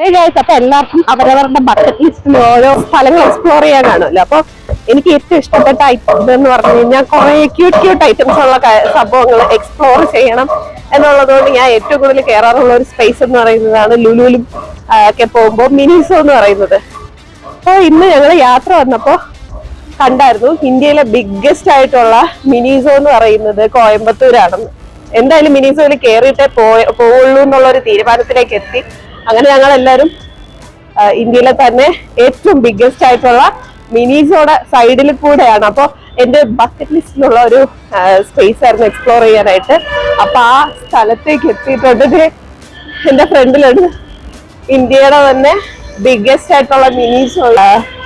അപ്പൊ എല്ലാവർക്കും അവരവരുടെ ബക്കറ്റ് ലിസ്റ്റിൽ ഓരോ സ്ഥലങ്ങൾ എക്സ്പ്ലോർ ചെയ്യാൻ കാണുമല്ലോ. അപ്പൊ എനിക്ക് ഏറ്റവും ഇഷ്ടപ്പെട്ട ഐറ്റം എന്ന് പറഞ്ഞു കഴിഞ്ഞാൽ കുറെ ക്യൂട്ട് ഐറ്റംസ് ഉള്ള സംഭവങ്ങൾ എക്സ്പ്ലോർ ചെയ്യണം എന്നുള്ളതുകൊണ്ട് ഞാൻ ഏറ്റവും കൂടുതൽ കയറാറുള്ള ഒരു സ്പേസ് എന്ന് പറയുന്നതാണ് ലുലുലും ഒക്കെ പോകുമ്പോൾ മിനിസോ എന്ന് പറയുന്നത്. അപ്പൊ ഇന്ന് ഞങ്ങൾ യാത്ര വന്നപ്പോ കണ്ടായിരുന്നു ഇന്ത്യയിലെ ബിഗ്ഗസ്റ്റ് ആയിട്ടുള്ള മിനിസോ എന്ന് പറയുന്നത് കോയമ്പത്തൂരാണെന്ന്. എന്തായാലും മിനിസോയിൽ കയറിയിട്ടേ പോവുള്ളൂ എന്നുള്ളൊരു തീരുമാനത്തിലേക്ക് എത്തി. അങ്ങനെ ഞങ്ങൾ എല്ലാവരും ഇന്ത്യയിലെ തന്നെ ഏറ്റവും ബിഗ്ഗസ്റ്റ് ആയിട്ടുള്ള മിനിസോയുടെ സൈഡിൽ കൂടെയാണ്. അപ്പൊ എന്റെ ബക്കറ്റ് ലിസ്റ്റിലുള്ള ഒരു സ്പേസ് ആയിരുന്നു എക്സ്പ്ലോർ ചെയ്യാനായിട്ട്. അപ്പൊ ആ സ്ഥലത്തേക്ക് എത്തിയിട്ടുണ്ട്. എന്റെ ഫ്രണ്ടിലാണ് ഇന്ത്യയുടെ തന്നെ ബിഗ്ഗസ്റ്റ് ആയിട്ടുള്ള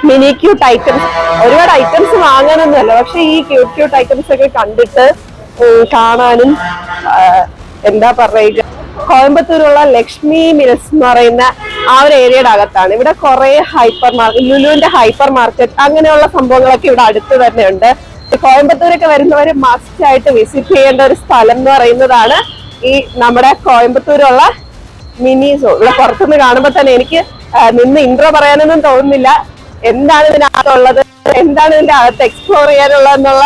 മിനി ക്യൂട്ട് ഐറ്റംസ്. ഒരുപാട് ഐറ്റംസ് വാങ്ങാനൊന്നുമല്ല, പക്ഷെ ഈ ക്യൂട്ട് ഐറ്റംസ് ഒക്കെ കണ്ടിട്ട് കാണാനും എന്താ പറയുക. കോയമ്പത്തൂരുള്ള ലക്ഷ്മി മിൽസ് എന്ന് പറയുന്ന ആ ഒരു ഏരിയയുടെ അകത്താണ്. ഇവിടെ കുറെ ഹൈപ്പർ മാർക്കറ്റ്, ലുലുവിന്റെ ഹൈപ്പർ മാർക്കറ്റ് അങ്ങനെയുള്ള സംഭവങ്ങളൊക്കെ ഇവിടെ അടുത്ത് തന്നെ ഉണ്ട്. കോയമ്പത്തൂരൊക്കെ വരുന്നവര് മസ്റ്റ് ആയിട്ട് വിസിറ്റ് ചെയ്യേണ്ട ഒരു സ്ഥലം എന്ന് പറയുന്നതാണ് ഈ നമ്മുടെ കോയമ്പത്തൂരുള്ള മിനിസോ. ഇവിടെ പുറത്തുനിന്ന് കാണുമ്പോൾ തന്നെ എനിക്ക് നിന്ന് ഇൻട്രോ പറയാനൊന്നും തോന്നുന്നില്ല. എന്താണ് ഇതിനകത്തുള്ളത്, എന്താണ് ഇതിന്റെ അകത്ത് എക്സ്പ്ലോർ ചെയ്യാനുള്ളത് എന്നുള്ള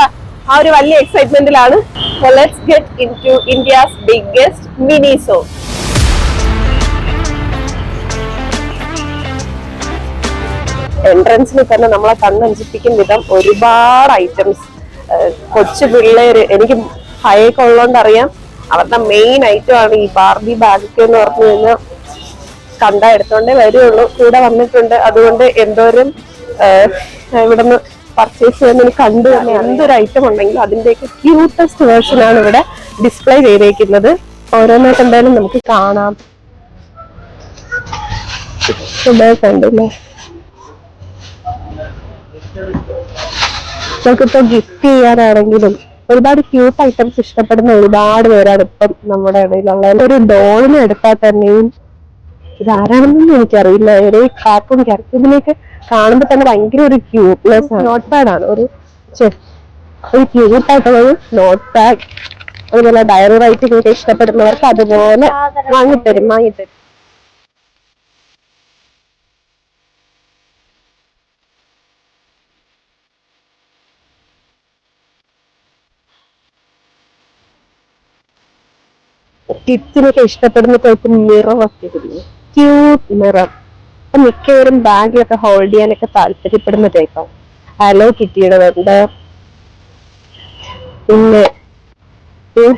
ആ ഒരു വലിയ എക്സൈറ്റ്മെന്റിലാണ്. So let's get into India's biggest Miniso. എൻട്രൻസിൽ തന്നെ നമ്മളെ കണ്ണഞ്ചിപ്പിക്കും വിധം ഒരുപാട് ഐറ്റംസ്. കൊച്ചു പിള്ളേര്, എനിക്ക് ഹൈക്ക് ഉള്ളതുകൊണ്ട് അറിയാം, അവരുടെ മെയിൻ ഐറ്റം ആണ് ഈ ബാർബി ബാഗ് എന്ന് പറഞ്ഞു കഴിഞ്ഞാൽ കണ്ട എടുത്തോണ്ടേ വരുള്ളൂ. കൂടെ വന്നിട്ടുണ്ട്, അതുകൊണ്ട് എന്തോരം ഇവിടുന്ന് പർച്ചേസ് ചെയ്യുന്നതിന് കണ്ടു തന്നെ എന്തൊരു ഐറ്റം ഉണ്ടെങ്കിലും അതിന്റെയൊക്കെ ക്യൂട്ടസ്റ്റ് വേർഷൻ ആണ് ഇവിടെ ഡിസ്പ്ലേ ചെയ്തേക്കുന്നത്. ഓരോന്നായിട്ട് എന്തായാലും നമുക്ക് കാണാം. കണ്ടില്ലേ, നമുക്കിപ്പോ ഗിഫ്റ്റ് ചെയ്യാനാണെങ്കിലും ഒരുപാട് ക്യൂട്ട് ഐറ്റംസ് ഇഷ്ടപ്പെടുന്ന ഒരുപാട് പേരാണ് ഇപ്പം നമ്മുടെ ഇടയിലുള്ള. ഒരു ഡോളിനെ എടുത്താൽ തന്നെയും ഇതാരാണെന്നൊന്നും എനിക്കറിയില്ല, ഒരു കാർട്ടൂൺ ക്യാരക്ടർ. ഇതിലേക്ക് കാണുമ്പോൾ തന്നെ ഭയങ്കര ഒരു ക്യൂട്ട്നെസ്. നോട്ട് പാഡ് ആണ്, ഒരു ക്യൂട്ടായിട്ടുള്ള ഒരു നോട്ട് പാഡ്. അതുപോലെ ഡയറി റൈറ്റിംഗ് ഒക്കെ ഇഷ്ടപ്പെടുന്നവർക്ക് അതുപോലെ വാങ്ങിത്തരും. കിഡ്സിനൊക്കെ ഇഷ്ടപ്പെടുന്നവർക്ക് മിററൊക്കെ ഇടുന്നു, ക്യൂട്ട് മിറർ. മിക്കവരും ബാഗിലൊക്കെ ഹോൾഡ് ചെയ്യാനൊക്കെ താല്പര്യപ്പെടുന്ന ടൈപ്പാണ്. ഹലോ കിറ്റിയുടെ ഉണ്ട്. പിന്നെ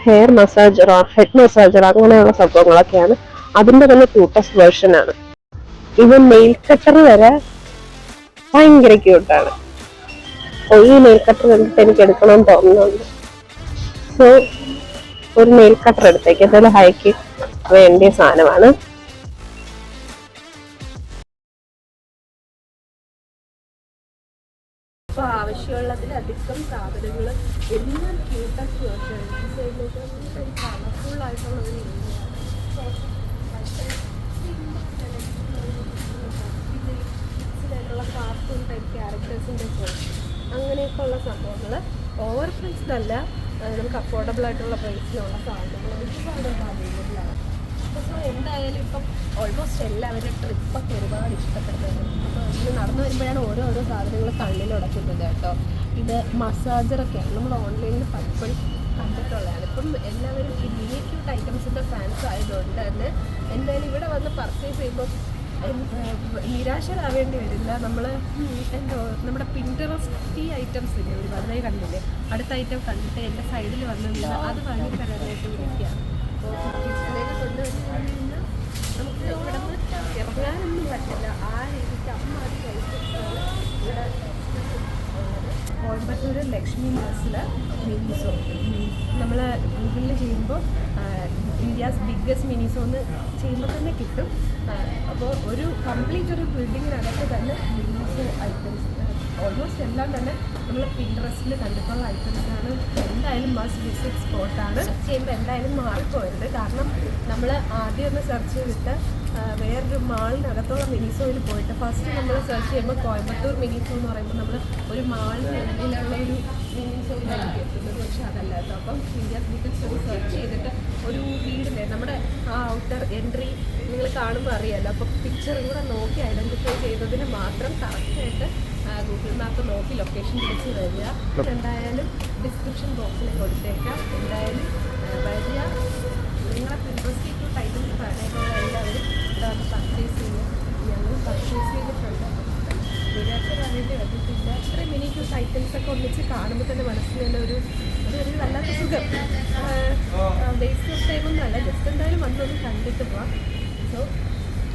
ഹെയർ മസാജർ, ഹെഡ് മസാജർ അങ്ങനെയുള്ള സംഭവങ്ങളൊക്കെയാണ്. അതിന്റെ തന്നെ ക്യൂട്ടസ്റ്റ് വേർഷൻ ആണ്. ഇത് നെയിൽ കട്ടർ വരെ ഭയങ്കര ക്യൂട്ടാണ്. ഈ നെയിൽ കട്ടർ കണ്ടിട്ട് എനിക്ക് എടുക്കണമെന്ന് തോന്നുന്നുണ്ട്. സോ ഒരു നെയിൽ കട്ടർ എടുത്തേക്ക്. എന്തായാലും ഹൈക്ക് വേണ്ടിയ സാധനമാണ്. അപ്പൊ ആവശ്യമുള്ളതിലധികം സാധനങ്ങൾ എല്ലാം ക്യൂട്ടസ്റ്റ് വേർഷൻ. കളർഫുൾ ആയിട്ടുള്ള ഒരു കാർട്ടൂൺ ടൈപ്പ് ക്യാരക്ടേഴ്സിന്റെ അങ്ങനെയൊക്കെ ഉള്ള സംഭവങ്ങൾ ഓവർ പ്രൈസ്ഡ് അല്ല, നമുക്ക് അഫോർഡബിൾ ആയിട്ടുള്ള പ്രൈസിലുള്ള സാധനങ്ങൾ ഒരുപാട് അവൈലബിൾ ആണ്. സോ എന്തായാലും ഇപ്പം ഓൾമോസ്റ്റ് എല്ലാവരും ട്രിപ്പൊക്കെ ഒരുപാട് ഇഷ്ടപ്പെടുന്നത്. അപ്പോൾ ഇത് നടന്നു വരുമ്പോഴാണ് ഓരോരോ സാധനങ്ങൾ കണ്ണിലുടക്കുന്നത് കേട്ടോ. ഇത് മസാജറൊക്കെയാണ്, നമ്മൾ ഓൺലൈനിൽ പലപ്പോഴും കണ്ടിട്ടുള്ളതാണ്. ഇപ്പം എല്ലാവരും ഈ മിനി ക്യൂട്ട് ഐറ്റംസിൻ്റെ ഫാൻസ് ആയതുകൊണ്ട് തന്നെ എന്തായാലും ഇവിടെ വന്ന് പർച്ചേസ് ചെയ്യുമ്പോൾ നിരാശരാവേണ്ടി വരില്ല. നമ്മൾ എന്തോ നമ്മുടെ പിന്ററസ്റ്റ് ഐറ്റംസ് ഇല്ലേ, ഒരു വളരെ കണ്ടില്ലേ, അടുത്ത ഐറ്റം കണ്ടിട്ട് എൻ്റെ സൈഡിൽ വന്നില്ല അത് വാങ്ങിത്തരാനായിട്ട് വിളിക്കുകയാണ്. അപ്പോൾ കിഡ്സിലേക്ക് കൊണ്ടുവന്ന് കഴിഞ്ഞാൽ നമുക്ക് ഇവിടെ നിന്ന് ഇറങ്ങാനൊന്നും പറ്റില്ല. ആ രീതിക്ക് അമ്മാതി ഐറ്റംസാണ് ഇവിടെ ഉള്ളത്. കോയമ്പത്തൂർ ലക്ഷ്മി മിൽസിൽ മിനിസോ നമ്മൾ ഗൂഗിളിൽ ചെയ്യുമ്പോൾ ഇന്ത്യാസ് ബിഗ്ഗസ്റ്റ് മിനിസോ എന്ന് ചെയ്യുമ്പോൾ തന്നെ കിട്ടും. അപ്പോൾ ഒരു കംപ്ലീറ്റ് ഒരു ബിൽഡിങ്ങിനകത്ത് തന്നെ മിനിസോ ഐറ്റംസ് ഓൾമോസ്റ്റ് എല്ലാം തന്നെ നമ്മൾ പിൻട്രസ്റ്റിൽ കണ്ടിട്ടുള്ള ഐറ്റംസാണ്. എന്തായാലും മസ്റ്റ് വിസിറ്റ് സ്പോട്ടാണ്. സെർച്ച് ചെയ്യുമ്പോൾ എന്തായാലും മാറിപ്പോയത്. കാരണം നമ്മൾ ആദ്യം ഒന്ന് സെർച്ച് ചെയ്തിട്ട് വേറൊരു മാളിനകത്തുള്ള മിനിസോയിൽ പോയിട്ട് ഫസ്റ്റ് നമ്മൾ സെർച്ച് ചെയ്യുമ്പോൾ കോയമ്പത്തൂർ മിനിസോ എന്ന് പറയുമ്പോൾ നമ്മൾ ഒരു മാളിനുള്ള ഒരു മിനിസോയിലായിരിക്കും എത്തുന്നത്. പക്ഷെ അതല്ല കേട്ടോ. അപ്പം ഇന്ത്യാസ് ബിഗ്ഗസ്റ്റ് ഒരു സെർച്ച് ചെയ്തിട്ട് ഒരു വീടില്ലേ നമ്മുടെ ആ ഔട്ടർ എൻട്രി നിങ്ങൾ കാണുമ്പോൾ അറിയാമല്ലോ. അപ്പോൾ പിക്ചറും കൂടെ നോക്കി ഐഡൻറ്റിഫൈ ചെയ്തതിന് മാത്രം കറക്റ്റായിട്ട് ഗൂഗിൾ മാപ്പ് നോക്കി ലൊക്കേഷൻ പിടിച്ച് വരിക. എന്തായാലും ഡിസ്ക്രിപ്ഷൻ ബോക്സിൽ കൊടുത്തേക്കാം. എന്തായാലും വരിക, നിങ്ങളെ ഇൻട്രസ്റ്റ് ഐറ്റംസ് എല്ലാവരും ഇതാണ് പർച്ചേസ് ചെയ്യുക. ഞങ്ങൾ പർച്ചേസ് ചെയ്തിട്ടുണ്ട്. വിരാട്ട് പറഞ്ഞിട്ട് കണ്ടിട്ടില്ല. ഇത്രയും മിനി ക്യൂട്ട് ഐറ്റംസ് ഒക്കെ ഒന്നിച്ച് കാണുമ്പോൾ തന്നെ മനസ്സിൽ തന്നെ ഒരു വല്ലാത്ത സുഖം. വേസ്റ്റ് ഓഫ് ടൈമൊന്നും അല്ല, ജസ്റ്റ് എന്തായാലും വന്നൊന്ന് കണ്ടിട്ട് പോവാം. സോ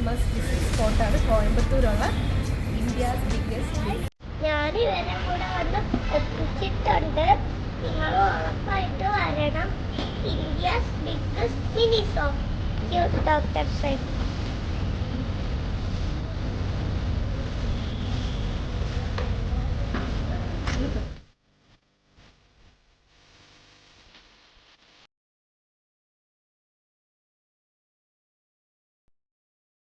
മസ്റ്റ് വിസിറ്റ് സ്പോട്ടാണ് കോയമ്പത്തൂരുള്ള ഇന്ത്യാസ് ബിഗ്ഗസ്റ്റ്. ഞാൻ ഇവരെ കൂടെ വന്ന് എത്തിച്ചിട്ടുണ്ട്. നിങ്ങൾ ഉറപ്പായിട്ട് വരണം. India's biggest mini shop, doctor front.